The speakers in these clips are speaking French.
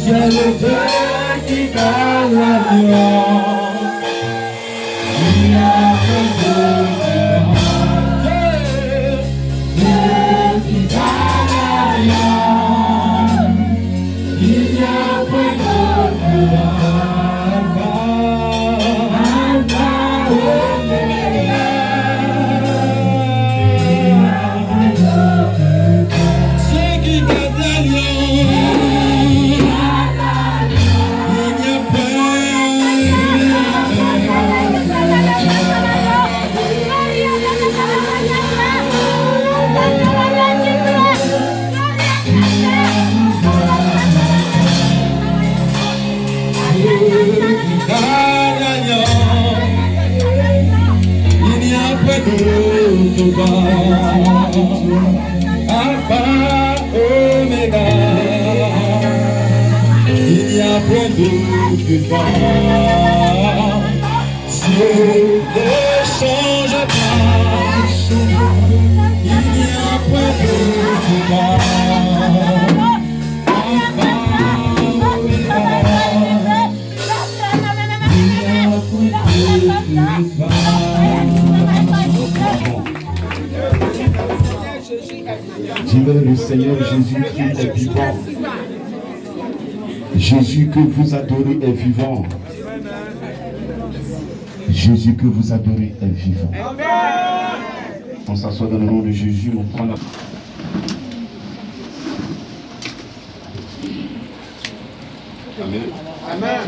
C'est le Dieu qui gagne l'agneau. Il a fait Dieu qui gagne l'agneau. Il y a fait Dieu. Alpha, Omega, il y a point de temps. Dieu ne change pas, il y a point de temps. Alpha, Omega, il y a point de temps. Dis-le, le Seigneur Jésus-Christ est vivant. Jésus que vous adorez est vivant. Jésus que vous adorez est vivant. On s'assoit dans le nom de Jésus, on prend la... Amen. Amen.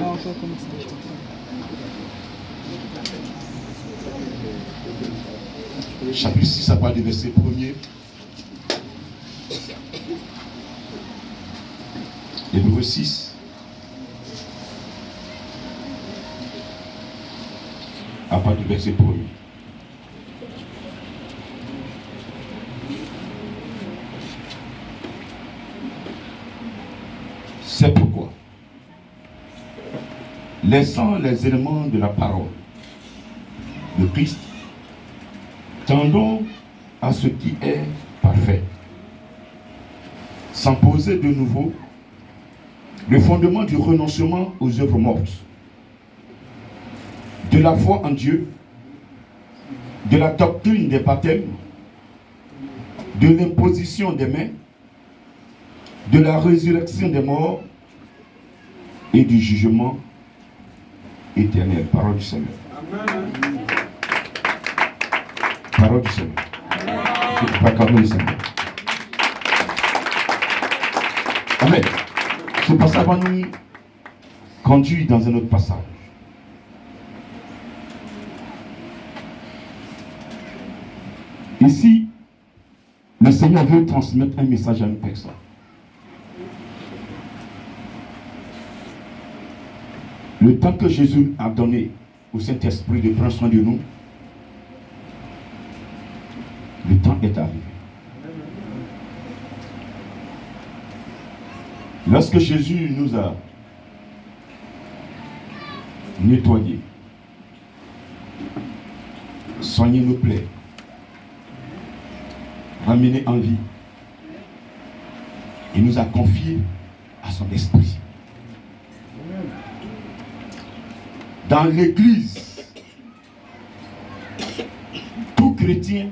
Chapitre 6, à partir du verset 1er. Hébreux 6. À partir du verset 1er. C'est pourquoi, laissant les éléments de la parole de Christ, tendons à ce qui est parfait, sans poser de nouveau le fondement du renoncement aux œuvres mortes, de la foi en Dieu, de la doctrine des baptêmes, de l'imposition des mains, de la résurrection des morts et du jugement éternel. Parole du Seigneur. Amen. Parole du Seigneur. Il ne faut pas calmer le Seigneur. Amen. Ce passage va nous conduire dans un autre passage. Ici, le Seigneur veut transmettre un message à une personne. Le temps que Jésus a donné au Saint-Esprit de prendre soin de nous, le temps est arrivé. Lorsque Jésus nous a nettoyés, soigné nos plaies, ramené en vie, il nous a confié à son esprit. Dans l'église, tout chrétien,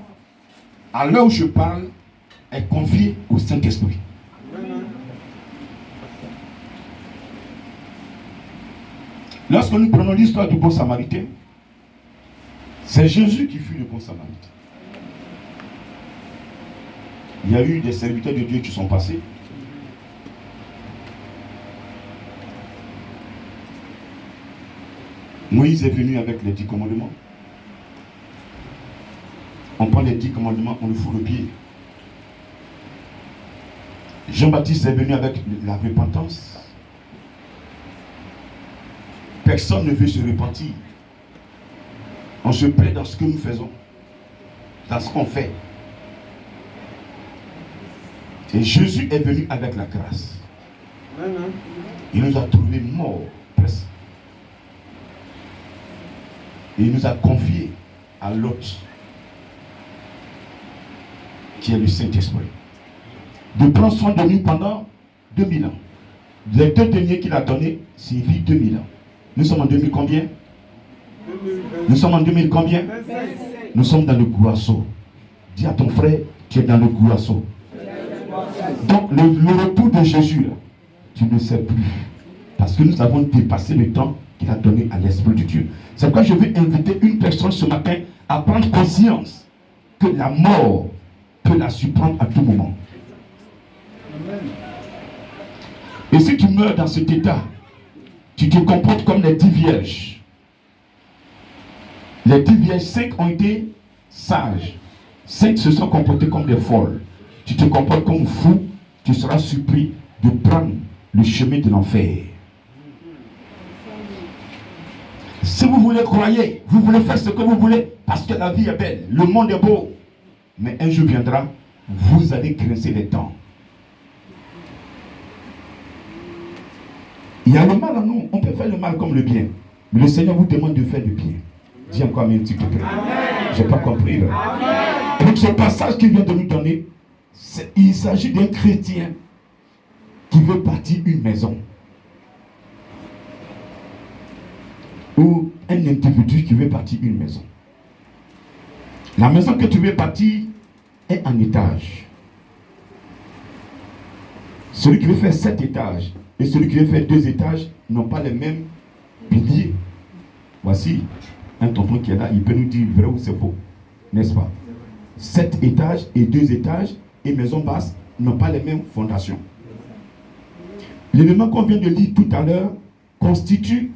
à l'heure où je parle, est confié au Saint-Esprit. Lorsque nous prenons l'histoire du bon samaritain, c'est Jésus qui fut le bon samaritain. Il y a eu des serviteurs de Dieu qui sont passés. Moïse est venu avec les 10 commandements. On prend les 10 commandements, on le fout le pied. Jean-Baptiste est venu avec la repentance. Personne ne veut se repentir. On se plaît dans ce que nous faisons, dans ce qu'on fait. Et Jésus est venu avec la grâce. Il nous a trouvés morts, presque. Et il nous a confiés à l'autre, qui est le Saint-Esprit, de prendre soin de nous pendant 2000 ans. Les 2 derniers qu'il a donnés signifient 2000 ans. Nous sommes en 2000 combien? Nous sommes en 2000 combien? Nous sommes dans le Gouasso. Dis à ton frère, tu es dans le Gouasso. Donc le retour de Jésus, là, tu ne sais plus. Parce que nous avons dépassé le temps qu'il a donné à l'Esprit de Dieu. C'est pourquoi je veux inviter une personne ce matin à prendre conscience que la mort peut la surprendre à tout moment. Et si tu meurs dans cet état, tu te comportes comme les 10 vierges. Les 10 vierges, 5 ont été sages. 5 se sont comportés comme des folles. Tu te comportes comme fou, tu seras surpris de prendre le chemin de l'enfer. Si vous voulez croyer, vous voulez faire ce que vous voulez, parce que la vie est belle, le monde est beau. Mais un jour viendra, vous allez grincer les dents. Il y a le mal en nous, on peut faire le mal comme le bien. Mais le Seigneur vous demande de faire le bien. Dis encore un petit peu près. Je n'ai pas compris. Et donc ce passage qu'il vient de nous donner, il s'agit d'un chrétien qui veut bâtir une maison. Ou un individu qui veut bâtir une maison. La maison que tu veux bâtir est en étage. Celui qui veut faire 7 étages et celui qui veut faire 2 étages n'ont pas les mêmes piliers. Voici un tonton qui est là, il peut nous dire vrai ou c'est faux, n'est-ce pas? 7 étages et 2 étages et maison basse n'ont pas les mêmes fondations. L'élément qu'on vient de lire tout à l'heure constitue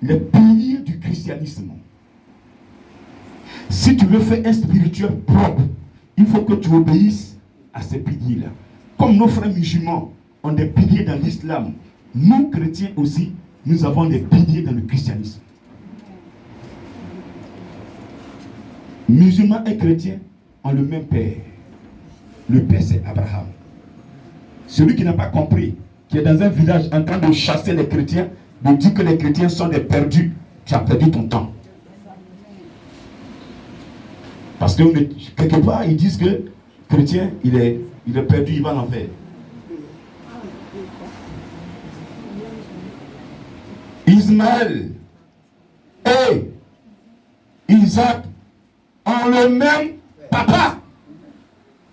les piliers du christianisme. Si tu veux faire un spirituel propre, il faut que tu obéisses à ces piliers-là. Comme nos frères musulmans ont des piliers dans l'islam, nous chrétiens aussi, nous avons des piliers dans le christianisme. Musulmans et chrétiens ont le même père. Le père, c'est Abraham. Celui qui n'a pas compris, qui est dans un village en train de chasser les chrétiens, de dire que les chrétiens sont des perdus, tu as perdu ton temps. Parce que quelque part, ils disent que chrétien, il est perdu, il va en enfer. Ismaël et Isaac ont le même papa.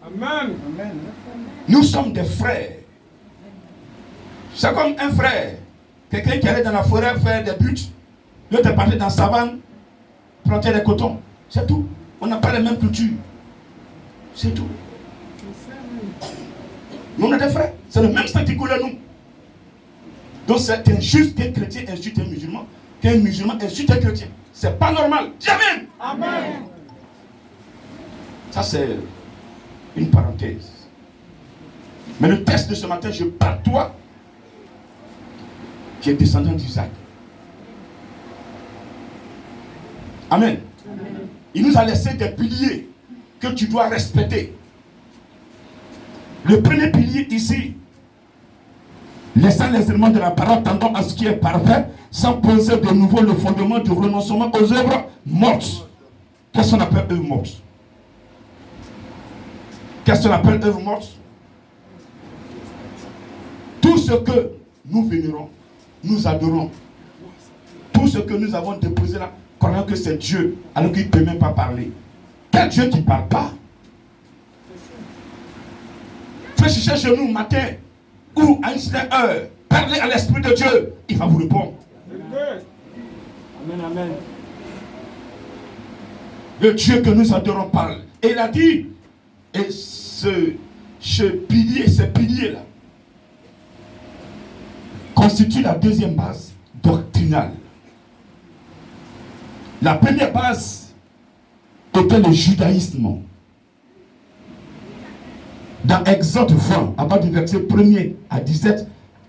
Amen. Nous sommes des frères. C'est comme un frère. Quelqu'un qui allait dans la forêt faire des buts, l'autre est parti dans la savane, planter des cotons. C'est tout. On n'a pas la même culture. C'est tout. Nous, on est des frères. C'est le même sang qui coule à nous. Donc c'est injuste qu'un chrétien insulte un musulman, qu'un musulman insulte un chrétien. C'est pas normal. Dis amen. Amen. Ça c'est une parenthèse. Mais le texte de ce matin, je parle toi qui es descendant d'Isaac. Amen. Amen. Il nous a laissé des piliers que tu dois respecter. Le premier pilier ici, laissant les éléments de la parole tendant à ce qui est parfait, sans poser de nouveau le fondement du renoncement aux œuvres mortes. Qu'est-ce qu'on appelle œuvres mortes? Qu'est-ce qu'on appelle œuvres mortes? Tout ce que nous vénérons, nous adorons, tout ce que nous avons déposé là, croyant que c'est Dieu, alors qu'il ne peut même pas parler. Quel Dieu qui ne parle pas? Faites chercher chez nous matin ou à une certaine heure, parlez à l'Esprit de Dieu, il va vous répondre. Amen, amen. Le Dieu que nous adorons parle. Et il a dit, et ce pilier, ces piliers-là, constituent la deuxième base doctrinale. La première base était le judaïsme. Dans Exode 20, à partir du verset 1er à 17,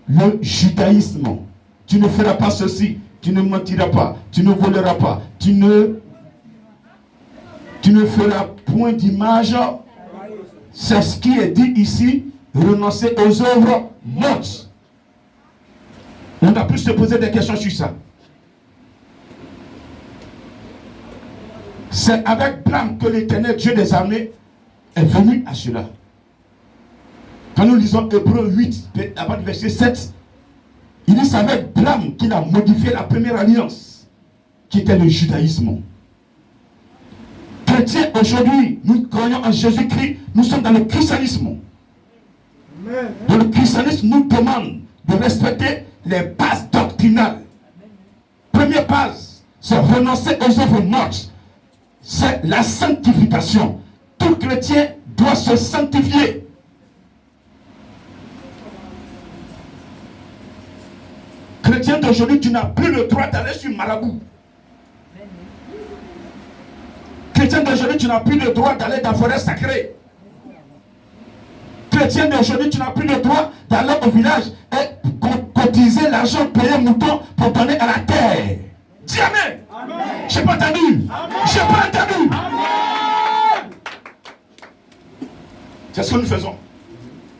le judaïsme. Tu ne feras pas ceci, tu ne mentiras pas, tu ne voleras pas, tu ne feras point d'image. C'est ce qui est dit ici, renoncer aux œuvres mortes. On a pu se poser des questions sur ça. C'est avec blâme que l'Éternel, Dieu des armées, est venu à cela. Quand nous lisons Hébreux 8, à partir du verset 7, Il dit c'est avec blâme qu'il a modifié la première alliance, qui était le judaïsme. Chrétiens, aujourd'hui, nous croyons en Jésus-Christ, nous sommes dans le christianisme. Dans le christianisme nous demande de respecter les bases doctrinales. Première base, c'est renoncer aux œuvres mortes. C'est la sanctification. Tout chrétien doit se sanctifier. Chrétien d'aujourd'hui, tu n'as plus le droit d'aller sur marabout. Chrétien d'aujourd'hui, tu n'as plus le droit d'aller dans la forêt sacrée. Chrétien d'aujourd'hui, tu n'as plus le droit d'aller au village et cotiser l'argent, payer mouton pour donner à la terre. Dis amen. Je n'ai pas entendu. Je n'ai pas entendu. C'est ce que nous faisons.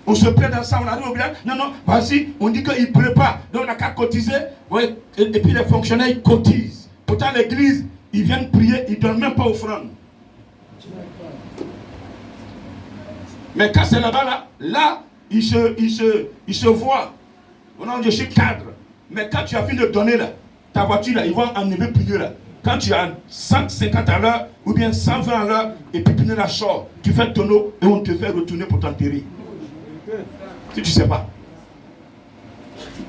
On se plaît dans ça, on arrive au village. Non, non, voici, on dit qu'il ne pleut pas. Donc on n'a qu'à cotiser. Ouais, et puis les fonctionnaires, ils cotisent. Pourtant, l'église, ils viennent prier, ils ne donnent même pas offrande. Mais quand c'est là-bas, là, ils se voient. Oh non, je suis cadre. Mais quand tu as fini de donner là, ta voiture là, ils vont enlever plus là. Quand tu as 150 à l'heure ou bien 120 à l'heure et puis pneus la short, tu fais tonneau et on te fait retourner pour t'enterrer. Si tu ne sais pas.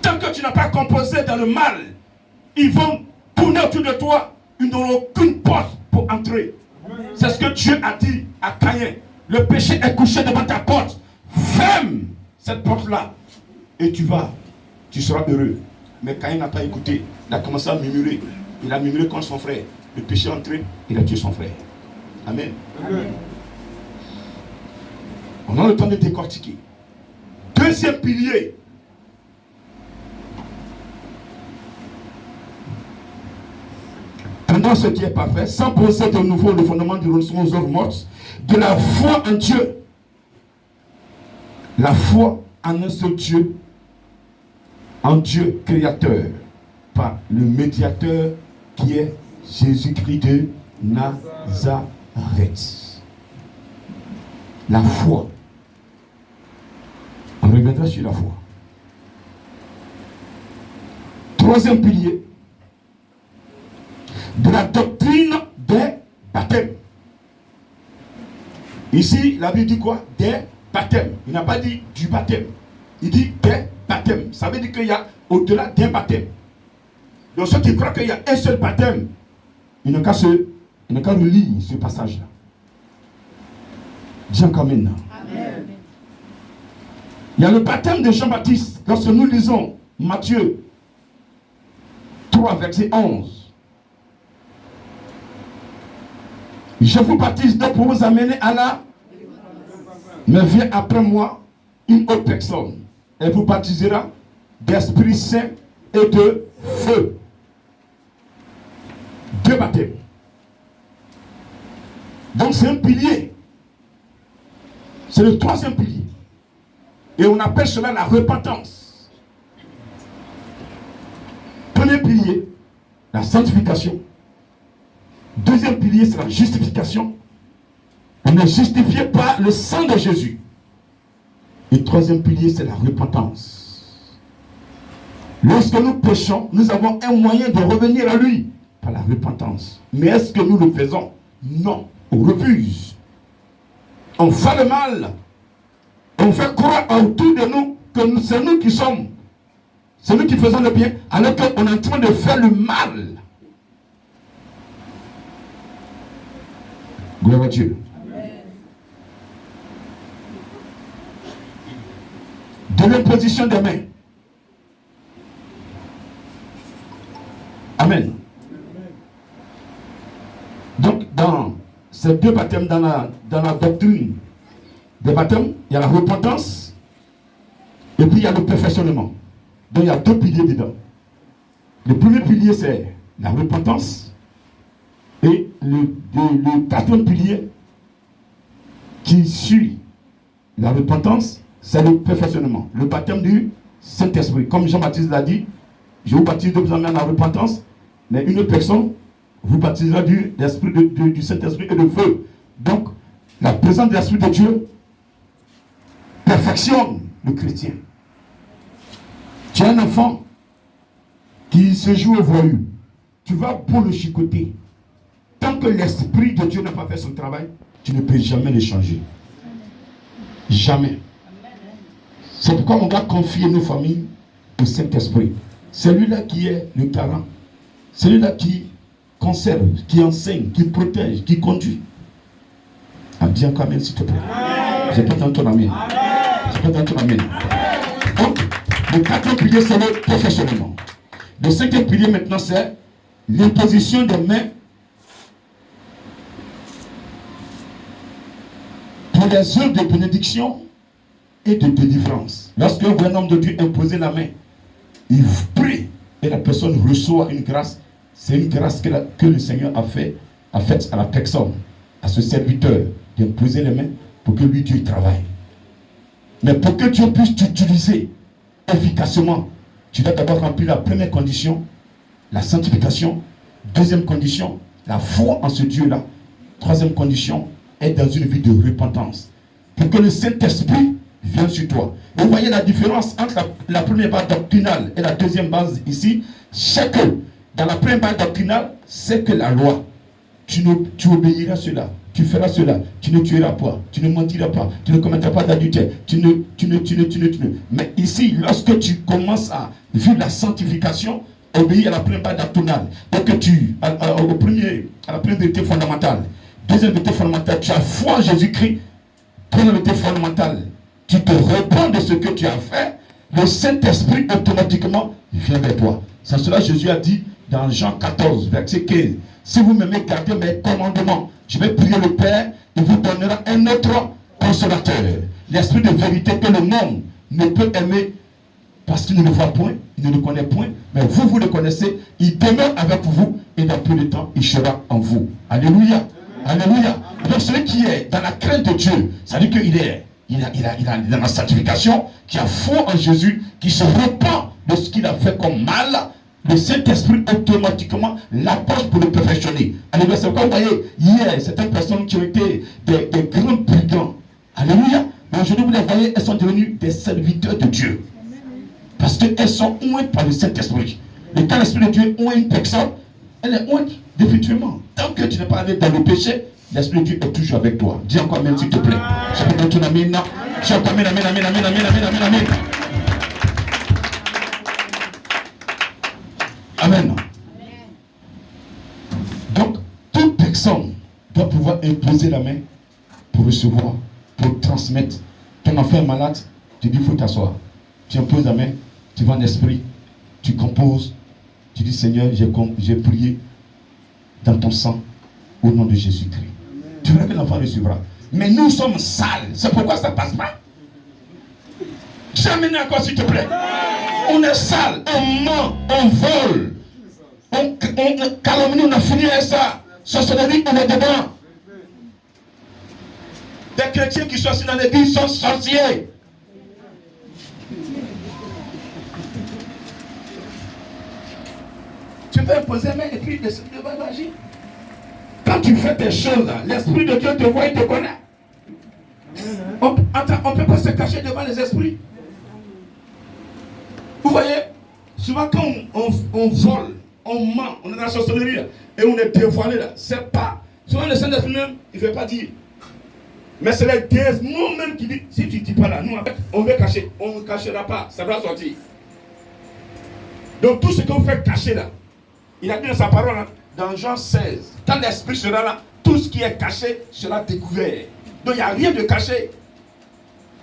Tant que tu n'as pas composé dans le mal, ils vont tourner autour de toi. Ils n'auront aucune porte pour entrer. C'est ce que Dieu a dit à Caïn. Le péché est couché devant ta porte. Ferme cette porte-là. Et tu seras heureux. Mais Caïn n'a pas écouté. Il a commencé à murmurer. Il a murmuré contre son frère. Le péché est entré. Il a tué son frère. Amen. Amen. On a le temps de décortiquer. Deuxième pilier. Pendant ce qui est parfait, sans poser de nouveau le fondement du renoncement aux œuvres mortes, de la foi en Dieu. La foi en un seul Dieu, en Dieu créateur, par le médiateur qui est Jésus-Christ de Nazareth. La foi. On reviendra sur la foi. Troisième pilier, de la doctrine des baptêmes. Ici, la Bible dit quoi? Des baptêmes. Il n'a pas dit du baptême. Il dit des baptêmes. Ça veut dire qu'il y a au-delà d'un baptême. Donc ceux qui croient qu'il y a un seul baptême, ils n'ont qu'à relire ce passage-là. Dis encore maintenant. Amen. Il y a le baptême de Jean-Baptiste. Lorsque nous lisons Matthieu 3, verset 11. Je vous baptise donc pour vous amener à la... Mais vient après moi une autre personne. Elle vous baptisera d'Esprit Saint et de feu. Deux baptêmes. Donc c'est un pilier. C'est le troisième pilier. Et on appelle cela la repentance. Premier pilier, la sanctification. Deuxième pilier, c'est la justification. On est justifié par le sang de Jésus. Et troisième pilier, c'est la repentance. Lorsque nous péchons, nous avons un moyen de revenir à lui par la repentance. Mais est-ce que nous le faisons? Non, on refuse. On fait le mal. On fait croire autour de nous que c'est nous qui sommes. C'est nous qui faisons le bien, alors qu'on est en train de faire le mal. Gloire à Dieu. Amen. De l'imposition des mains. Amen. Donc, dans ces deux baptêmes, dans la doctrine des baptêmes, il y a la repentance et puis il y a le perfectionnement. Donc, il y a deux piliers dedans. Le premier pilier, c'est la repentance. Et le quatrième pilier qui suit la repentance, c'est le perfectionnement, le baptême du Saint-Esprit. Comme Jean-Baptiste l'a dit, je vous baptise de vous amener à la repentance, mais une autre personne vous baptisera du Saint-Esprit et de feu. Donc, la présence de l'Esprit de Dieu perfectionne le chrétien. Tu es un enfant, qui se joue au voyou, tu vas pour le chicoter. Tant que l'Esprit de Dieu n'a pas fait son travail, tu ne peux jamais le changer. Jamais. C'est pourquoi on doit confier nos familles au Saint-Esprit. Celui-là qui est le garant. Celui-là qui conserve, qui enseigne, qui protège, qui conduit. Dis encore amen s'il te plaît. Je peux entendre ton amen. Je peux entendre ton amen. Donc, le quatrième pilier, c'est le professionnellement. Le cinquième pilier maintenant, c'est l'imposition des mains pour les œuvres de bénédiction et de délivrance. Lorsque un homme de Dieu imposait la main, il prie et la personne reçoit une grâce. C'est une grâce que le Seigneur a faite à la personne, à ce serviteur, d'imposer les mains pour que lui, Dieu travaille. Mais pour que Dieu puisse t'utiliser efficacement, tu dois d'abord remplir la première condition, la sanctification. Deuxième condition, la foi en ce Dieu-là. Troisième condition, être dans une vie de repentance. Pour que le Saint-Esprit vienne sur toi. Et vous voyez la différence entre la première base doctrinale et la deuxième base ici. C'est que dans la première base doctrinale, c'est que la loi, tu obéiras à cela. Tu feras cela, tu ne tueras pas, tu ne mentiras pas, tu ne commettras pas d'adultère, tu ne. Mais ici, lorsque tu commences à vivre la sanctification, obéir à la première part doctrinale, donc que à la première vérité fondamentale, deuxième vérité fondamentale, tu as foi en Jésus-Christ, première vérité fondamentale, tu te repens de ce que tu as fait, le Saint-Esprit automatiquement vient vers toi. C'est cela que Jésus a dit dans Jean 14, verset 15. Si vous m'aimez, gardez mes commandements. Je vais prier le Père, il vous donnera un autre consolateur. L'esprit de vérité que le monde ne peut aimer parce qu'il ne le voit point, il ne le connaît point. Mais vous le connaissez, il demeure avec vous et dans peu de temps, il sera en vous. Alléluia. Alléluia. Donc celui qui est dans la crainte de Dieu, ça veut dire qu'il est, il a dans la sanctification, qui a foi en Jésus, qui se repent de ce qu'il a fait comme mal. Le Saint-Esprit automatiquement l'approche pour le perfectionner. Alléluia. C'est pourquoi vous voyez, hier, certaines personnes qui ont été des grands brigands. Alléluia. Mais aujourd'hui, vous les voyez, elles sont devenues des serviteurs de Dieu. Parce qu'elles sont ointes par le Saint-Esprit. Et quand l'Esprit de Dieu oint une personne, elle est ointe définitivement. Tant que tu n'es pas allé dans le péché, l'Esprit de Dieu est toujours avec toi. Dis encore amen s'il te plaît. Je peux donner ton amen. Dis encore amen, amen, amen, amen, amen, amen, amen. Amen. Donc, toute personne doit pouvoir imposer la main pour recevoir, pour transmettre. Ton enfant est malade, tu dis il faut t'asseoir. Tu imposes la main, tu vas en esprit, tu composes, tu dis Seigneur, j'ai prié dans ton sang au nom de Jésus-Christ. Tu verras que l'enfant recevra. Mais nous sommes sales, c'est pourquoi ça ne passe pas. Jamais encore s'il te plaît. On est sale, on ment, on vole, on calomnie, on a fini avec ça. Sorcellerie, on est dedans. Des chrétiens qui sont assis dans l'église sont sorciers. Tu peux imposer main et puis l'esprit de Dieu va agir. Quand tu fais tes choses là, l'esprit de Dieu te voit et te connaît. On ne peut pas se cacher devant les esprits. Vous voyez, souvent quand on vole, on ment, on est dans la sorcellerie là, et on est dévoilé là, c'est pas. Souvent le Saint-Esprit même, il ne veut pas dire. Mais c'est les démons même qui disent, si tu ne dis pas là, nous on veut cacher, on ne cachera pas, ça doit sortir. Donc tout ce que vous faites cacher là, il a dit dans sa parole là, dans Jean 16, quand l'Esprit sera là, tout ce qui est caché sera découvert. Donc il n'y a rien de caché.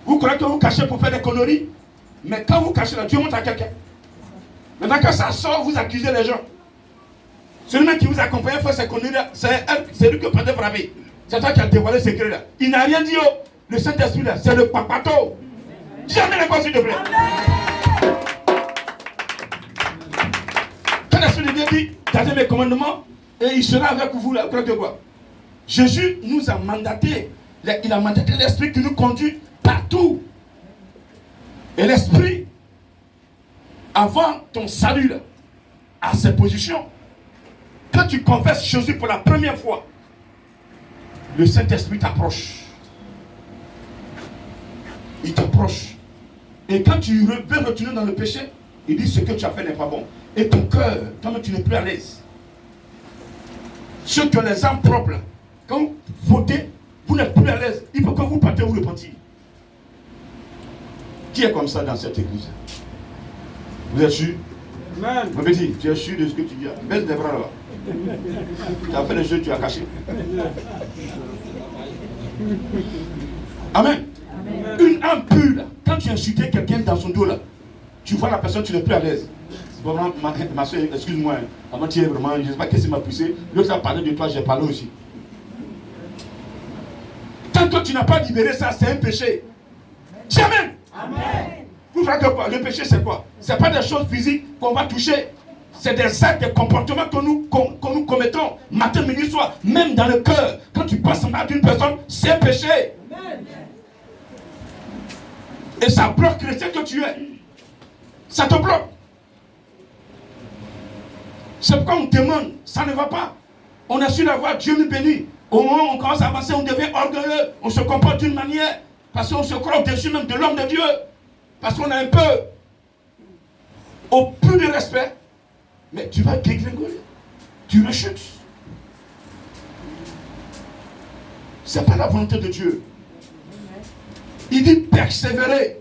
Vous croyez que vous cachez pour faire des conneries? Mais quand vous cachez là, Dieu montre à quelqu'un. Maintenant quand ça sort, vous accusez les gens. Celui-même qui vous accompagne fait ces conneries là, c'est lui que vous pouvez frapper. C'est toi qui as dévoilé ce secret là. Il n'a rien dit, oh. Le Saint-Esprit là, c'est le papato. Jamais les quoi s'il te plaît. Quand l'Esprit de Dieu dit, gardez mes commandements, et il sera avec vous là, vous croyez que quoi? Jésus nous a mandaté, il a mandaté l'Esprit qui nous conduit partout. Et l'Esprit, avant ton salut là, à ses positions, quand tu confesses Jésus pour la première fois, le Saint-Esprit t'approche. Il t'approche. Et quand tu veux retourner dans le péché, Il dit ce que tu as fait n'est pas bon. Et ton cœur, toi-même tu n'es plus à l'aise. Ceux que les âmes propres, quand vous votez, vous n'êtes plus à l'aise. Il faut que vous partez vous repentir. Qui est comme ça dans cette église? Vous êtes sûr? Amen. Mon petit, tu es sûr de ce que tu dis? Baisse les bras là. Tu as fait les jeux, tu as caché. Amen. Amen. Une âme pure, là, quand tu insultes quelqu'un dans son dos là, tu vois la personne, tu n'es plus à l'aise. Bon, ma soeur, excuse-moi, hein. Avant tu es vraiment, je ne sais pas qu'est-ce qui m'a poussé. L'autre a parlé de toi, j'ai parlé aussi. Tant que tu n'as pas libéré ça, c'est un péché. Amen. Amen. Vous voyez que quoi? Le péché, c'est quoi? Ce n'est pas des choses physiques qu'on va toucher. C'est des actes, des comportements que nous commettons matin, midi, soir. Même dans le cœur. Quand tu passes en bas d'une personne, c'est un péché. Amen. Et ça bloque le chrétien que tu es. Ça te bloque. C'est pourquoi on demande, ça ne va pas. On a su l'avoir, Dieu nous bénit. Au moment où on commence à avancer, on devient orgueilleux. On se comporte d'une manière. Parce qu'on se croit au-dessus même de l'homme de Dieu. Parce qu'on a un peu au plus de respect. Mais tu vas dégringoler. Tu rechutes. Ce n'est pas la volonté de Dieu. Il dit persévérer.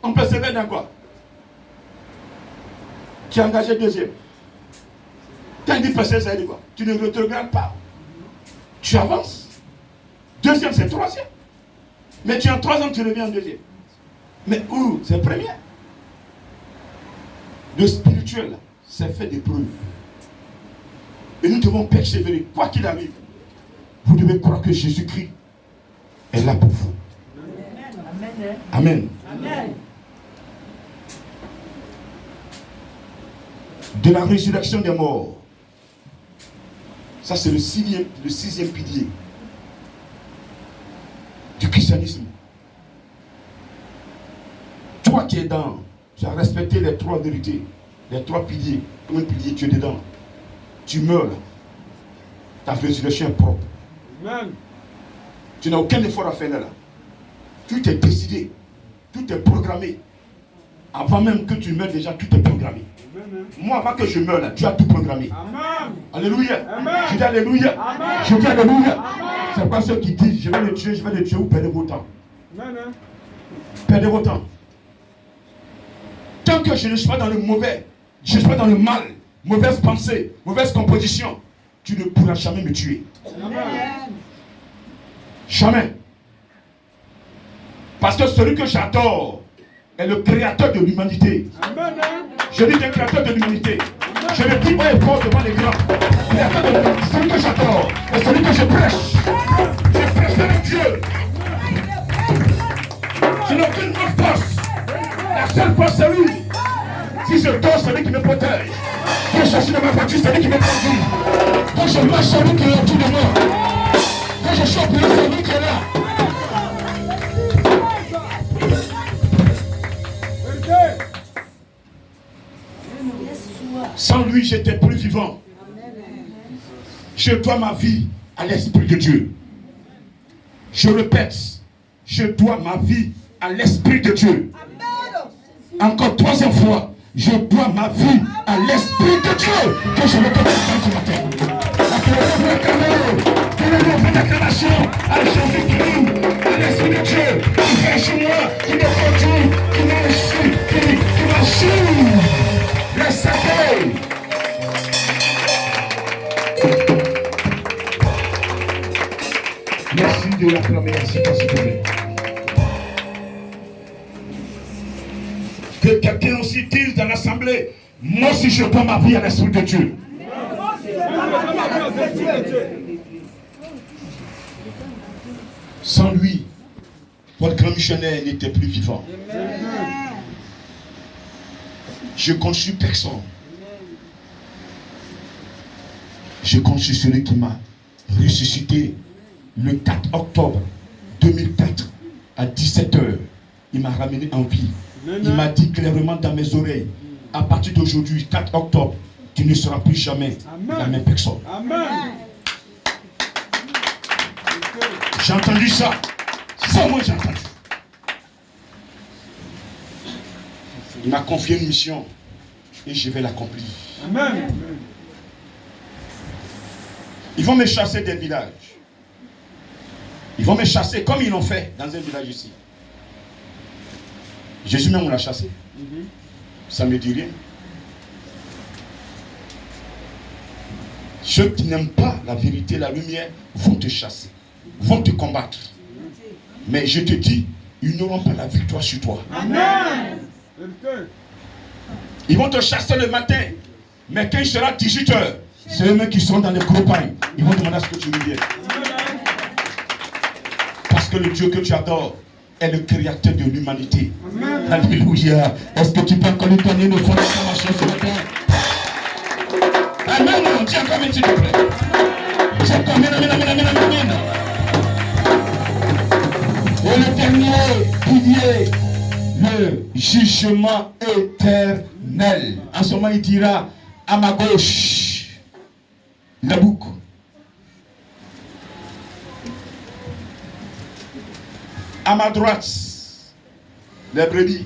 On persévère dans quoi? Tu es engagé deuxième. Quand il dit persévérer, ça veut dire quoi? Tu ne regardes pas. Tu avances. Deuxième, c'est troisième. Mais tu es en troisième, tu reviens en deuxième. Mais où? C'est premier. Le spirituel, c'est fait d'épreuves. Et nous devons persévérer. Quoi qu'il arrive, vous devez croire que Jésus-Christ est là pour vous. Amen. Amen. Amen. De la résurrection des morts. Ça, c'est le sixième pilier du christianisme. Toi qui es dans, tu as respecté les trois vérités, les trois piliers. Comme un pilier, tu es dedans. Tu meurs là. Ta résurrection est propre. Amen. Tu n'as aucun effort à faire là. Tout est décidé. Tout est programmé. Avant même que tu meurs déjà, tout est programmé. Amen. Moi, avant que je meure là, Dieu a tout programmé. Amen. Alléluia. Amen. Je dis Alléluia. Amen. Je dis Alléluia. Amen. C'est pas ceux qui disent je vais le tuer, vous perdez vos temps. Amen. Perdez vos temps. Tant que je ne suis pas dans le mauvais, je ne suis pas dans le mal, mauvaise pensée, mauvaise composition, tu ne pourras jamais me tuer. Amen. Jamais. Parce que celui que j'adore est le créateur de l'humanité. Amen. Je dis le créateur de l'humanité. Je le dis haut et fort devant les grands. Créateur de l'humanité, celui que j'adore et celui que je prêche. Je prêche avec Dieu. Je n'ai aucune autre force. La seule force c'est lui. Si je dors, c'est lui qui me protège. Quand je suis dans ma voiture, c'est lui qui me conduit. Quand je marche, c'est lui qui est autour de moi. Quand je chante, c'est lui qui est là. Vérité. Sans lui, j'étais plus vivant. Je dois ma vie à l'Esprit de Dieu. Je répète, je dois ma vie à l'Esprit de Dieu. Encore troisième fois, je dois ma vie à l'Esprit de Dieu. Que je le connaisse ce matin. Donnez-nous une acclamation à Jésus-Christ, à l'Esprit de Dieu, qui fait chez moi, qui me conduit, qui m'assure. Le salut. Merci de l'acclamer ainsi, s'il vous plaît. Que quelqu'un aussi dise dans l'assemblée, moi aussi je dois ma vie à l'Esprit de Dieu. Sans lui, votre grand missionnaire n'était plus vivant. Je compte sur personne. Je compte sur celui qui m'a ressuscité le 4 octobre 2004 à 17h. Il m'a ramené en vie. Il m'a dit clairement dans mes oreilles, à partir d'aujourd'hui, 4 octobre, tu ne seras plus jamais la même personne. Amen. J'ai entendu ça. Ça, moi, j'ai entendu. Il m'a confié une mission et je vais l'accomplir. Amen. Ils vont me chasser des villages. Ils vont me chasser comme ils l'ont fait dans un village ici. Jésus même l'a chassé. Ça ne me dit rien. Ceux qui n'aiment pas la vérité, la lumière, vont te chasser, vont te combattre. Mais je te dis, ils n'auront pas la victoire sur toi. Amen. Ils vont te chasser le matin, mais quand il sera 18h, c'est eux-mêmes qui seront dans les campagnes. Ils vont demander à ce que tu reviennes. Parce que le Dieu que tu adores est le créateur de l'humanité. Alléluia. Est-ce que tu peux encore lui donner une fois d'exclamation ce matin? Amen. Dis encore amen, s'il te plaît. Dis encore amen, amen, amen, amen, amen. Et le dernier pilier, le jugement éternel. En ce moment, il dira à ma gauche, la boucle. À ma droite, les brebis.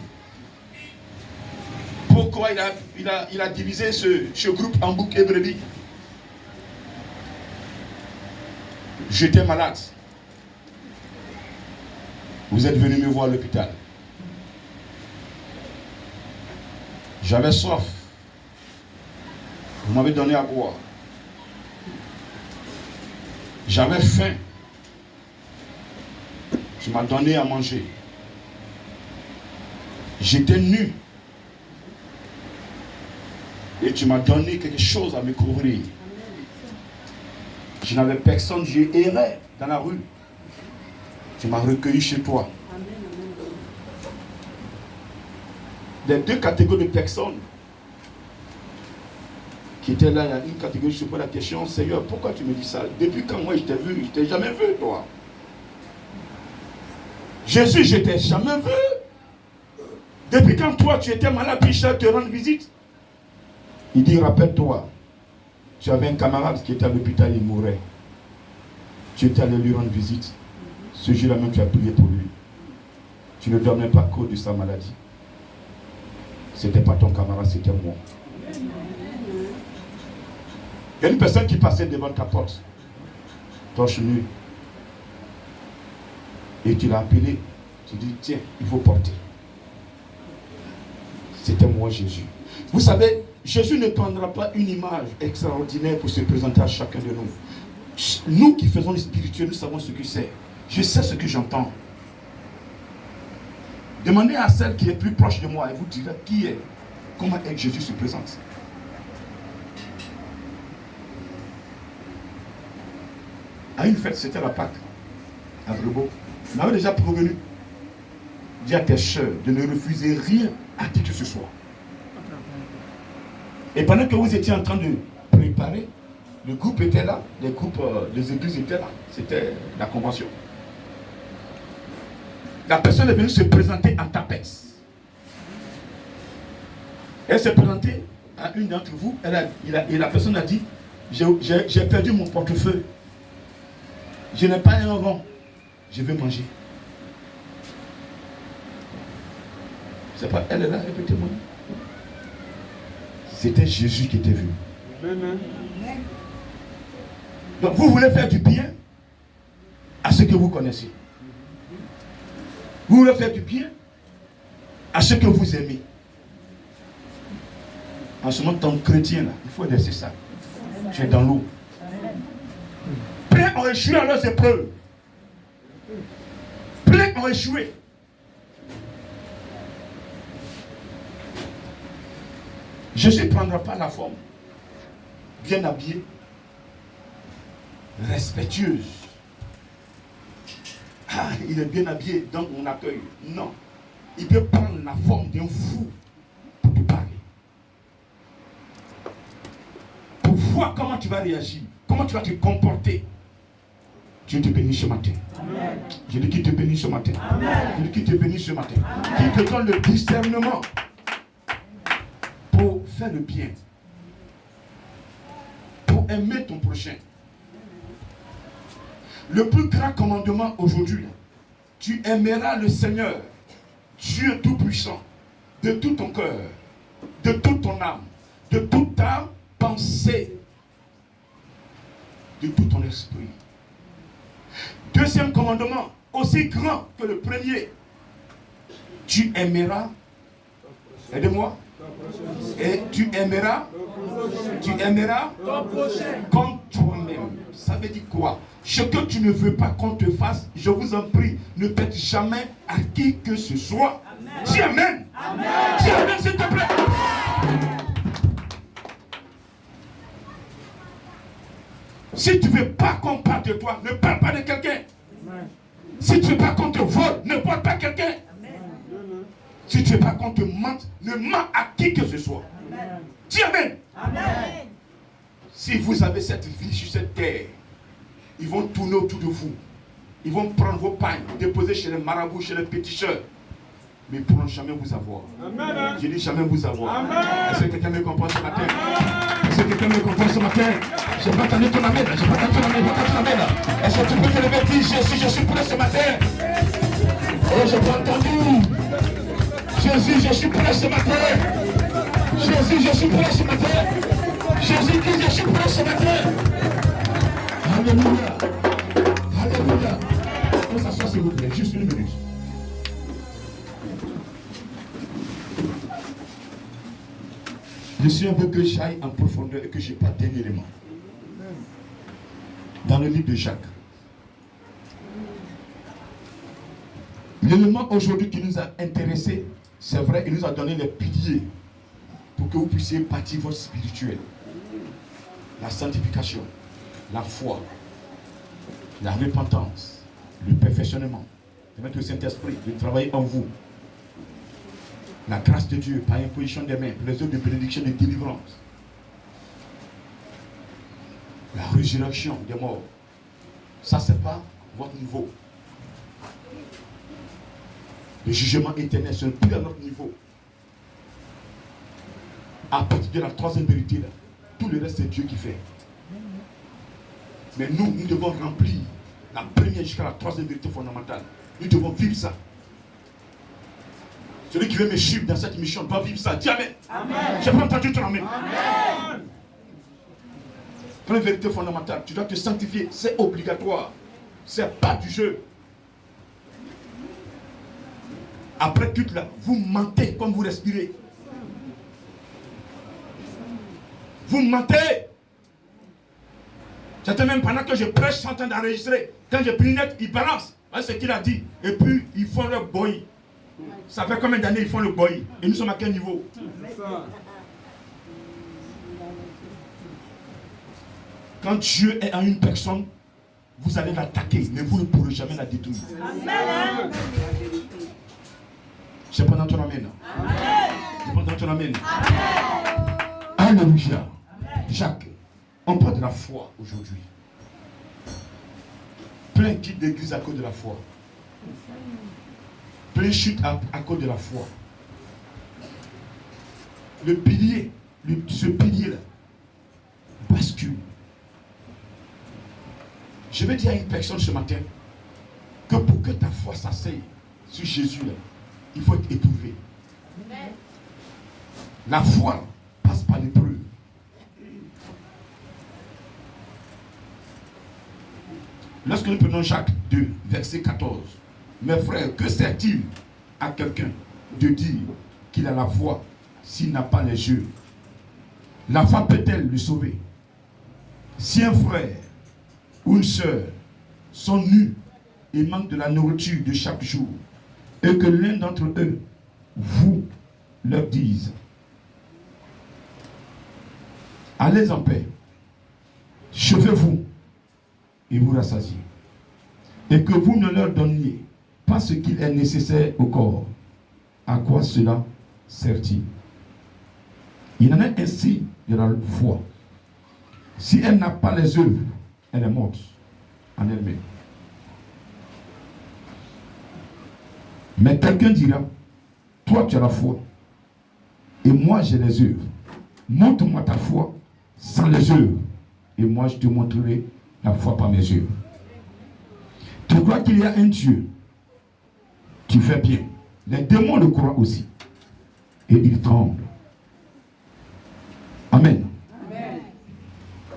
Pourquoi il a divisé ce groupe en bouc et brebis? J'étais malade. Vous êtes venu me voir à l'hôpital. J'avais soif. Vous m'avez donné à boire. J'avais faim. Tu m'as donné à manger. J'étais nu. Et tu m'as donné quelque chose à me couvrir. Je n'avais personne, j'ai erré dans la rue. Tu m'as recueilli chez toi. Les deux catégories de personnes qui étaient là, il y a une catégorie, je te pose la question, Seigneur, pourquoi tu me dis ça? Depuis quand moi je t'ai vu, je t'ai jamais vu, toi. Jésus, je t'ai jamais vu. Depuis quand toi tu étais malade, puis je te rendre visite. Il dit, rappelle-toi, tu avais un camarade qui était à l'hôpital, il mourait. Tu étais allé lui rendre visite. Ce jour-là même, tu as prié pour lui. Tu ne dormais pas à cause de sa maladie. C'était pas ton camarade, c'était moi. Il y a une personne qui passait devant ta porte, torche nu. Et tu l'as appelé. Tu dis, tiens, il faut porter. C'était moi, Jésus. Vous savez, Jésus ne prendra pas une image extraordinaire pour se présenter à chacun de nous. Nous qui faisons le spirituel, nous savons ce que c'est. Je sais ce que j'entends. Demandez à celle qui est plus proche de moi et vous direz qui est, comment est que Jésus se présente. À une fête, c'était la Pâque, à Brebo. On avait déjà prévenu. Dis à tes soeurs de ne refuser rien à qui que ce soit. Et pendant que vous étiez en train de préparer, le groupe était là, les groupes des églises étaient là. C'était la convention. La personne est venue se présenter en tapette. Elle s'est présentée à une d'entre vous, et la personne a dit, j'ai perdu mon portefeuille. Je n'ai pas un rond. Je veux manger. C'est pas elle est là, répétez-moi. C'était Jésus qui était venu. Donc vous voulez faire du bien à ce que vous connaissez. Vous voulez faire du bien à ce que vous aimez. En ce moment, ton chrétien, là, il faut laisser ça. Tu es dans l'eau. Plein ont échoué à leurs épreuves. Plein ont échoué. Jésus ne prendra pas la forme bien habillée, respectueuse. Ah, il est bien habillé, donc on accueille. Non. Il peut prendre la forme d'un fou pour te parler. Pour voir comment tu vas réagir, comment tu vas te comporter. Dieu te bénit ce matin. Amen. Je dis qu'il te bénit ce matin. Amen. Je dis qu'il te bénit ce matin. Qu'il te donne le discernement pour faire le bien. Pour aimer ton prochain. Le plus grand commandement aujourd'hui, tu aimeras le Seigneur, Dieu Tout-Puissant, de tout ton cœur, de toute ton âme, de toute ta pensée, de tout ton esprit. Deuxième commandement, aussi grand que le premier. Tu aimeras, aidez-moi, et tu aimeras comme toi-même. Ça veut dire quoi? Ce que tu ne veux pas qu'on te fasse, je vous en prie, ne faites jamais à qui que ce soit. Dis amen. Dis amen, s'il te plaît. Si tu ne veux pas qu'on parle de toi, ne parle pas de quelqu'un. Si tu ne veux pas qu'on te vole, ne vole pas quelqu'un. Si tu ne veux pas qu'on te mente, ne ment à qui que ce soit. Dis amen. Si vous avez cette vie sur cette terre, ils vont tourner autour de vous. Ils vont prendre vos pagnes, déposer chez les marabouts, chez les péticheurs. Mais ils ne pourront jamais vous avoir. Amen. Je dis jamais vous avoir. Amen. Est-ce que quelqu'un me comprend ce matin? Est-ce que quelqu'un me comprend ce matin? Je n'ai pas entendu ton amen. Je n'ai pas entendu ton amen. Est-ce que tu peux te lever et dire Jésus, je suis prêt ce matin? Oh, je n'ai pas entendu. Jésus, je suis prêt ce matin. Jésus, je suis prêt ce matin. Jésus dit, je suis prêt ce matin. Alléluia. Alléluia. On s'assoit s'il vous plaît, juste une minute. Le Seigneur veut que j'aille en profondeur et que je parte d'un élément. Dans le livre de Jacques. L'élément aujourd'hui qui nous a intéressés, c'est vrai, il nous a donné les piliers pour que vous puissiez bâtir votre spirituel. La sanctification, la foi, la repentance, le perfectionnement, de mettre le Saint-Esprit, de travailler en vous. La grâce de Dieu par imposition des mains, pour les œuvres de bénédiction et de délivrance. La résurrection des morts. Ça, ce n'est pas votre niveau. Le jugement éternel, ce n'est plus à notre niveau. À partir de la troisième vérité, là, tout le reste, c'est Dieu qui fait. Mais nous devons remplir la première jusqu'à la troisième vérité fondamentale. Nous devons vivre ça. Celui qui veut me suivre dans cette mission doit vivre ça. Dis amen. Je n'ai pas entendu ton amen. Première vérité fondamentale, tu dois te sanctifier. C'est obligatoire. C'est pas du jeu. Après tout là, vous mentez comme vous respirez. Vous mentez. C'était même pendant que je prêche, sans temps d'enregistrer. Quand j'ai pris net, il balance. Voilà ce qu'il a dit. Et puis, ils font leur boy. Ça fait combien d'années ils font le boy? Et nous sommes à quel niveau? Quand Dieu est en une personne, vous allez l'attaquer, mais vous ne pourrez jamais la détruire. Amen. C'est pendant ton amen. C'est pendant ton amen. Alléluia. Jacques, on parle de la foi aujourd'hui. Plein quittent l'église à cause de la foi. Plein chute à cause de la foi. Le pilier, ce pilier-là, bascule. Je vais dire à une personne ce matin que pour que ta foi s'asseye sur Jésus, là, il faut être éprouvé. La foi passe par l'épreuve. Lorsque nous prenons Jacques 2, verset 14, mes frères, que sert-il à quelqu'un de dire qu'il a la foi s'il n'a pas les yeux? La foi peut-elle le sauver? Si un frère ou une sœur sont nus et manquent de la nourriture de chaque jour, et que l'un d'entre eux vous leur dise, allez en paix, chauffez-vous et vous rassasiez, et que vous ne leur donniez pas ce qu'il est nécessaire au corps, à quoi cela sert-il? Il en est ainsi de la foi. Si elle n'a pas les œuvres, elle est morte en elle-même. Mais quelqu'un dira, toi tu as la foi, et moi j'ai les œuvres. Montre-moi ta foi sans les œuvres, et moi je te montrerai la foi par mes œuvres. Tu crois qu'il y a un Dieu? Tu fais bien. Les démons le croient aussi. et il tremble. Amen.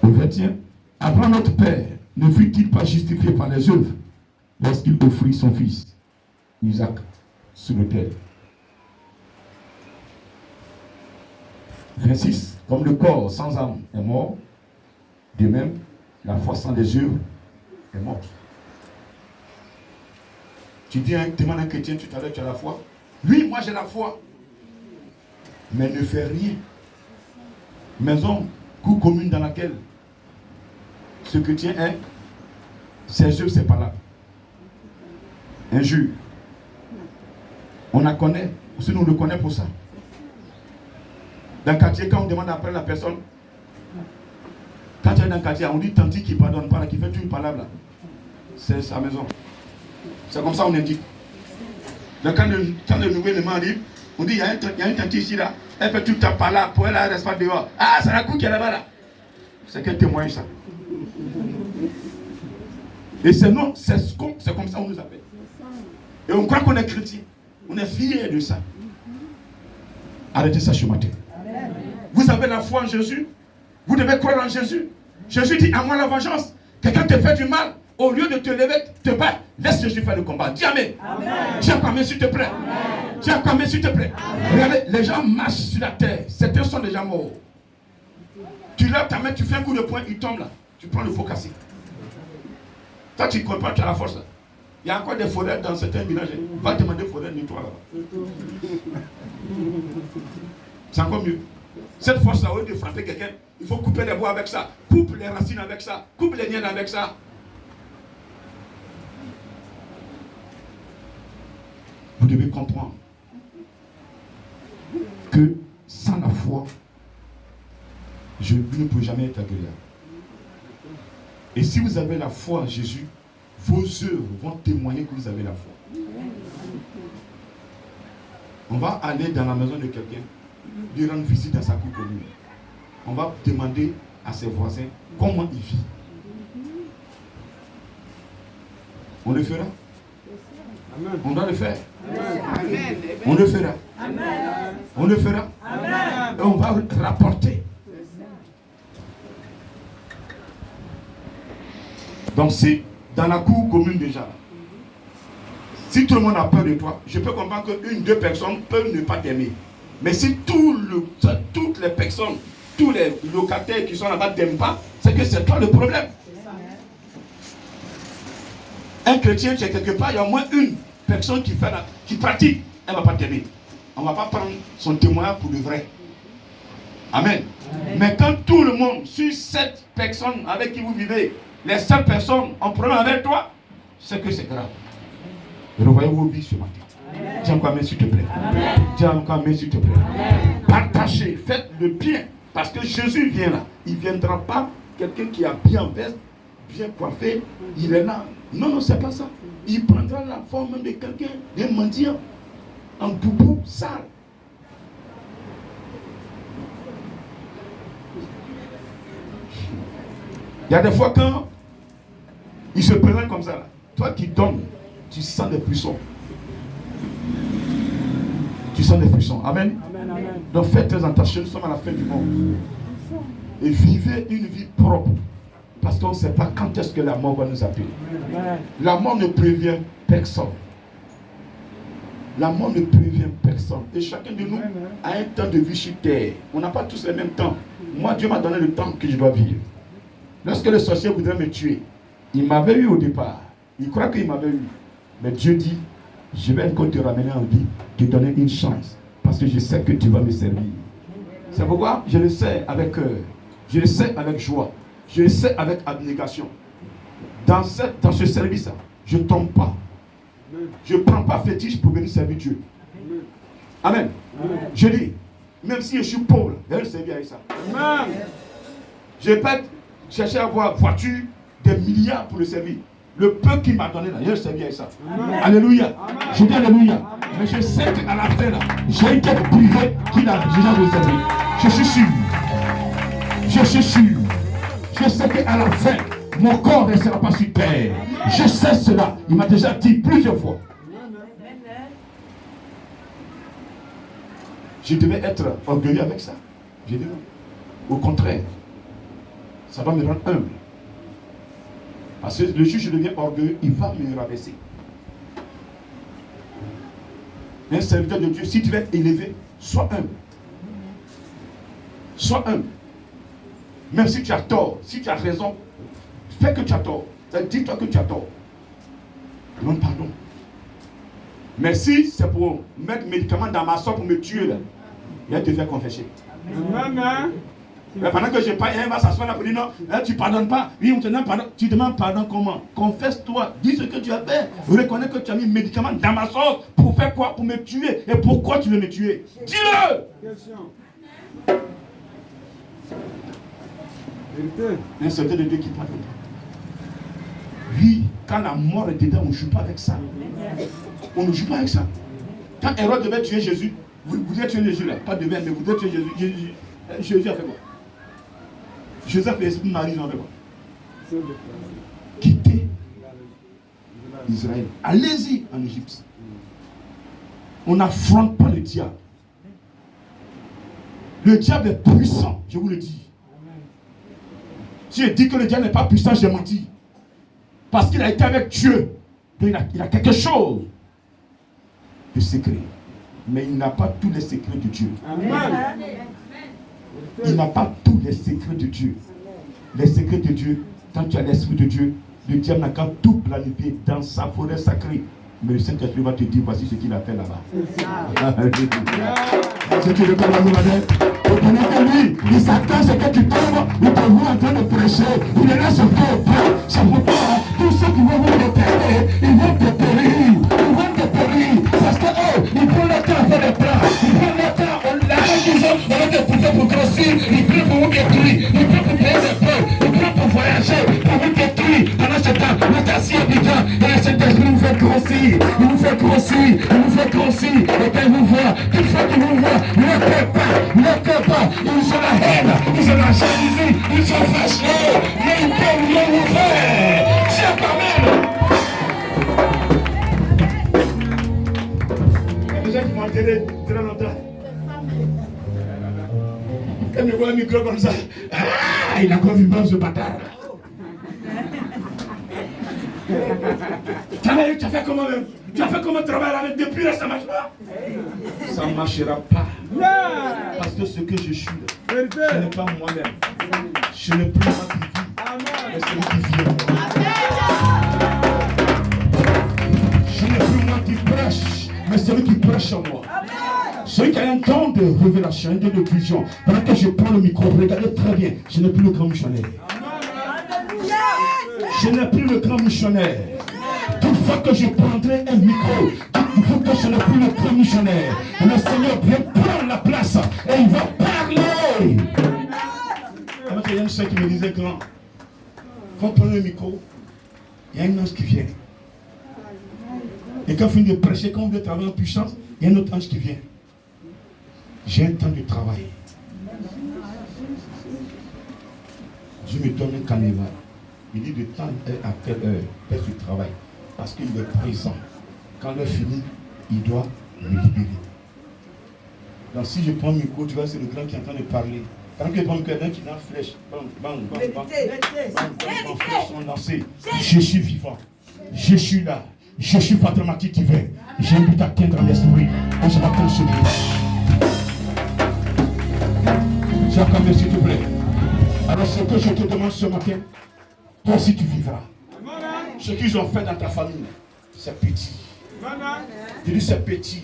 Au 21, Abraham notre père ne fut-il pas justifié par les œuvres lorsqu'il offrit son fils Isaac sur l'autel? 26, comme le corps sans âme est mort, de même la foi sans les œuvres est morte. Tu dis, demande à un chrétien tout à l'heure, tu as la foi? Oui, moi j'ai la foi. Mais ne fais rien. Maison, cour commune dans laquelle ce chrétien est, ses œuvres, c'est pas là. Injure. On la connaît, aussi nous le connaissons pour ça. Dans le quartier, quand on demande après la personne, quand tu es dans le quartier, on dit tanti qui pardonne pas, qui fait une parole là. C'est sa maison. C'est comme ça on indique. Donc quand le nouvel élément arrive, on dit il y a un tanti ici là, elle fait tout le temps par là, pour elle, elle reste pas dehors. Ah, c'est la cour qui est là-bas là. C'est quel témoignage ça? Et c'est non, c'est comme ça qu'on nous appelle. Et on croit qu'on est chrétien. On est fiers de ça. Arrêtez ça ce matin. Vous avez la foi en Jésus. Vous devez croire en Jésus. Jésus dit, à moi la vengeance. Quelqu'un te fait du mal, au lieu de te lever, te battre, laisse Jésus faire le combat. Dis amen. Dis amen s'il te plaît. Dis amen s'il te plaît. Regardez, les gens marchent sur la terre. Certains sont déjà morts. Tu lèves ta main, tu fais un coup de poing, il tombe là. Tu prends le faux cassé. Toi, tu ne comprends pas, tu as la force là. Il y a encore des forêts dans certains villages. Va demander forêt, nettoie là-bas. C'est encore mieux. Cette force-là, au lieu de frapper quelqu'un, il faut couper les bois avec ça, coupe les racines avec ça, coupe les liens avec ça. Vous devez comprendre que sans la foi, je ne peux jamais être agréable. Et si vous avez la foi en Jésus, vos œuvres vont témoigner que vous avez la foi. On va aller dans la maison de quelqu'un, lui rendre visite dans sa cour commune. On va demander à ses voisins comment il vit. On le fera. Amen. On doit le faire. Amen. On le fera. Amen. On le fera. Amen. Et on va rapporter. Donc c'est dans la cour commune déjà. Si tout le monde a peur de toi, je peux comprendre qu'une, deux personnes peuvent ne pas t'aimer. Mais si toutes les personnes, tous les locataires qui sont là-bas ne t'aiment pas, c'est que c'est toi le problème. Un chrétien, c'est quelque part, il y a au moins une personne qui pratique, elle ne va pas t'aimer. On ne va pas prendre son témoignage pour le vrai. Amen. Amen. Mais quand tout le monde, sur 7 personnes avec qui vous vivez, les 7 personnes ont problème avec toi, c'est que c'est grave. Revoyez vos vies ce matin. Dis encore amen s'il te plaît. Amen. Dis encore amen s'il te plaît. Amen. Partagez, faites le bien. Parce que Jésus vient là. Il ne viendra pas quelqu'un qui a bien veste, bien coiffé, il est là. Non, non, c'est pas ça. Il prendra la forme de quelqu'un, d'un mendiant, en boubou sale. Il y a des fois quand il se présente comme ça, là, toi qui donnes, tu sens des frissons. Tu sens des frissons. Amen. Amen, amen. Donc faites très attention, nous sommes à la fin du monde. Et vivez une vie propre. Parce qu'on ne sait pas quand est-ce que la mort va nous appeler. Amen. La mort ne prévient personne. La mort ne prévient personne. Et chacun de nous a un temps de vie sur terre. On n'a pas tous le même temps. Moi, Dieu m'a donné le temps que je dois vivre. Lorsque le sorcier voudrait me tuer, il m'avait eu au départ. Il croit qu'il m'avait eu. Mais Dieu dit, je vais encore te ramener en vie, te donner une chance. Parce que je sais que tu vas me servir. C'est pourquoi je le sais avec cœur. Je le sais avec joie. Je le sais avec abnégation. Dans ce service-là, je ne tombe pas. Je ne prends pas fétiche pour venir servir Dieu. Amen. Amen. Je dis, même si je suis pauvre, je vais le servir avec ça. Amen. Je ne vais pas chercher à avoir voiture, des milliards pour le servir. Le peu qu'il m'a donné là, je vais le servir avec ça. Amen. Alléluia. Amen. Je dis Alléluia. Amen. Mais je sais qu'à la fin là, j'ai une tête privée qui a déjà de servir. Je suis sûr. Je suis sûr. Je sais qu'à la fin, mon corps ne sera pas sur terre. Je sais cela. Il m'a déjà dit plusieurs fois. Je devais être orgueilleux avec ça. J'ai dit non. Au contraire, ça va me rendre humble. Parce que le jour où je deviens orgueilleux, il va me rabaisser. Un serviteur de Dieu, si tu veux être élevé, sois humble. Sois humble. Même si tu as tort, si tu as raison, fais que tu as tort. Dis-toi que tu as tort. Demande pardon. Mais si c'est pour mettre médicaments dans ma soeur pour me tuer, là, il va te faire confesser. Amen. Mais pendant que je parle, il va s'asseoir là pour dire non, là, tu ne pardonnes pas. Oui, on te demande pardon. Tu demandes pardon comment? Confesse-toi. Dis ce que tu as fait. Reconnais que tu as mis médicaments dans ma sauce. Pour faire quoi? Pour me tuer. Et pourquoi tu veux me tuer? Dis-le! Question. Vérité. Un serviteur de Dieu qui pardonne. Oui, quand la mort est dedans, on ne joue pas avec ça. On ne joue pas avec ça. Quand Hérode devait tuer Jésus, vous devez tuer Jésus là. Pas devait, mais vous devez tuer Jésus. Jésus a fait quoi? Jésus a fait l'esprit de Marie, ils ont fait quoi? Quitter Israël. Allez-y en Égypte. On n'affronte pas le diable. Le diable est puissant, je vous le dis. Si je dis que le diable n'est pas puissant, j'ai menti. Parce qu'il a été avec Dieu. Donc il a quelque chose de secret. Mais il n'a pas tous les secrets de Dieu. Amen. Il n'a pas tous les secrets de Dieu. Les secrets de Dieu, quand tu as l'esprit de Dieu, le diable n'a qu'à tout planifier dans sa forêt sacrée. Mais le Saint-Esprit va te dire, voici ce qu'il a fait là-bas. C'est que le Père va nous dire. Reconnais que lui, il s'attend ce que tu tombes, il te voit en train de prêcher, il est là sur ton frère. C'est pourquoi tous ceux qui vont vous déterrer, ils vont te périr. Ils vont te périr. Parce que eux, ils prennent le temps à faire des plans. Ils prennent le temps, l'argent qu'ils ont, on va te pousser pour grossir. Ils prennent pour vous détruire. Ils prennent pour payer des peurs. Ils prennent pour voyager, pour vous détruire. Pendant ce temps, vous êtes assis à Abidjan. Et le Saint-Esprit vous fait grossir. Il vous fait grossir. Il vous fait grossir. Et quand il vous voit, toute fois qu'il vous voit, ne peur pas. Ne peur pas. Ils ont la haine. Ils ont la jalousie. Ils sont fâchés. Mais ils peuvent rien vous faire. Tiens quand même. Il y a des gens qui m'ont enterré très longtemps. Quand ils me voient un micro comme ça, ah, il a encore vu ce bâtard. Tu as fait comment même? Tu as fait comment travailler avec depuis là, ça ne marche pas? Ça ne marchera pas. Parce que ce que je suis, ce n'est pas moi-même. Je ne plus moi qui vis, mais celui qui vit en moi. Je n'ai plus moi qui prêche, mais celui qui prêche en moi. Celui qui a un don de révélation, un don de vision. Pendant que je prends le micro, regardez très bien, je n'ai plus le grand missionnaire. Je n'ai plus le grand missionnaire. Toutefois que je prendrai un micro, il faut que je n'ai plus le grand missionnaire. Et le Seigneur vient prendre la place et il va parler. Alors qu'il y a une soeur qui me disait quand on prend le micro, il y a un ange qui vient. Et quand on finit de prêcher, quand on veut travailler en puissance, il y a un autre ange qui vient. J'ai un temps de travail. Dieu me donne un carnaval. Il dit de temps à telle heure, fais ce travail. Parce qu'il est présent. Quand l'heure finit, il doit me libérer. Donc si je prends le micro, tu vois, c'est le grand qui est en train de parler. Quand je prends le quelqu'un qui est dans la flèche, bang, bang, bang, bang, bang, flèches sont lancées. Je suis vivant. Je suis là. Je suis Fatamaki qui vient. J'invite à atteindre l'esprit. On se va consommer. J'accorde s'il te plaît. Alors ce que je te demande ce matin, toi aussi tu vivras. Ce qu'ils ont fait dans ta famille, c'est petit. Je dis c'est petit.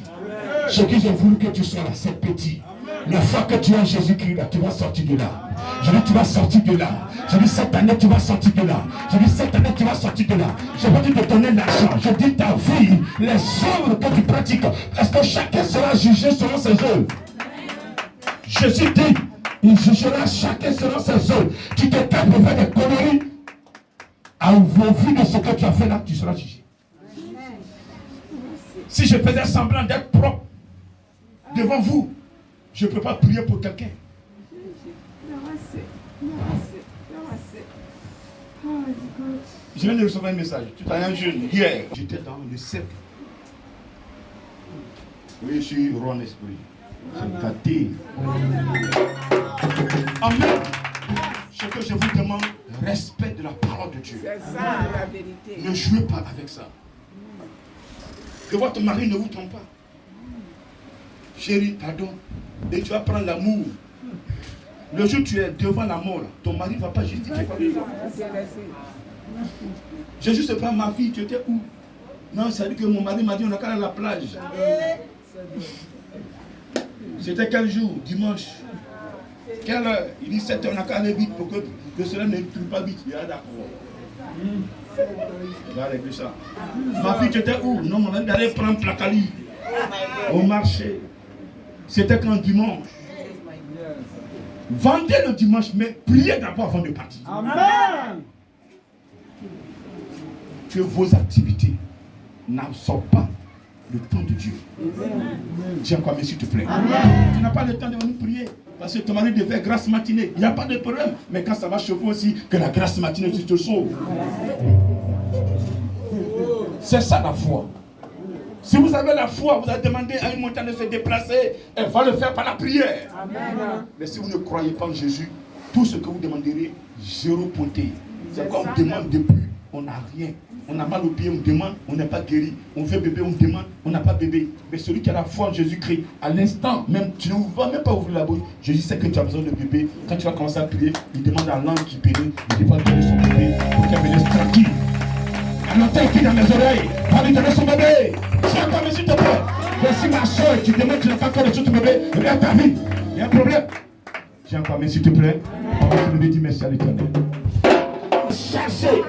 Ce qu'ils ont voulu que tu sois là, c'est petit. La fois que tu as Jésus-Christ là, tu vas sortir de là. Je dis tu vas sortir de là. Je dis cette année tu vas sortir de là. Je dis cette année tu vas sortir de là. Je ne vais pas te donner l'argent. Je dis ta vie, les œuvres que tu pratiques. Parce que chacun sera jugé selon ses œuvres. Jésus dit, il jugera chacun selon ses œuvres. Tu te tapes pour faire des conneries. Au vu de ce que tu as fait là, tu seras jugé. Si je faisais semblant d'être propre devant vous, je ne peux pas prier pour quelqu'un. Je viens de recevoir un message. Tout à l'heure, un jeune, hier, j'étais dans le cercle. Oui, je suis roi en esprit. C'est gâté. Amen. Ce que je vous demande, respect de la parole de Dieu. C'est ça la vérité. Ne jouez pas avec ça. Que votre mari ne vous trompe pas. Chérie, pardon. Et tu vas prendre l'amour. Le jour où tu es devant la mort, ton mari ne va pas justifier quoi que ce soit. Jésus, c'est pas ma fille, tu étais où? Non, ça veut dire que mon mari m'a dit on a qu'à aller à la plage. C'était quel jour? Dimanche. Quelle heure? Il dit 7 heures, on a qu'à aller vite pour que le soleil ne brûle pas vite. Il est d'accord. Il va régler ça. Ma fille, tu étais où? Non, mon mari allait prendre Placali au marché. C'était quand dimanche. Vendez le dimanche, mais priez d'abord avant de partir. Amen. Que vos activités n'absorbent pas le temps de Dieu. Dis encore, mais s'il te plaît. Tu n'as pas le temps de venir prier. Parce que ton mari devait faire grâce matinée. Il n'y a pas de problème. Mais quand ça va chauffer aussi, que la grâce matinée, tu te sauves. C'est ça la foi. Si vous avez la foi, vous allez demander à une montagne de se déplacer, elle va le faire par la prière. Amen. Mais si vous ne croyez pas en Jésus, tout ce que vous demanderez, zéro pointé. C'est comme on demande depuis, on n'a rien. On a mal au pied, on demande, on n'est pas guéri. On veut bébé, on demande, on n'a pas bébé. Mais celui qui a la foi en Jésus-Christ, à l'instant, même tu ne vas même pas ouvrir la bouche. Jésus sait que tu as besoin de bébé. Quand tu vas commencer à prier, il demande à l'ange qui bénit, il va donner son bébé pour qu'elle me laisse tranquille. Un qui dans mes oreilles, va lui donner son bébé. Tiens, toi, mais s'il te plaît. Voici ma soeur, tu demandes, tu n'as pas encore reçu ton bébé, regarde ta vie. Il y a un problème. Tiens, toi, mais s'il te plaît. On va te lever, dis merci à l'Éternel. Cherchez.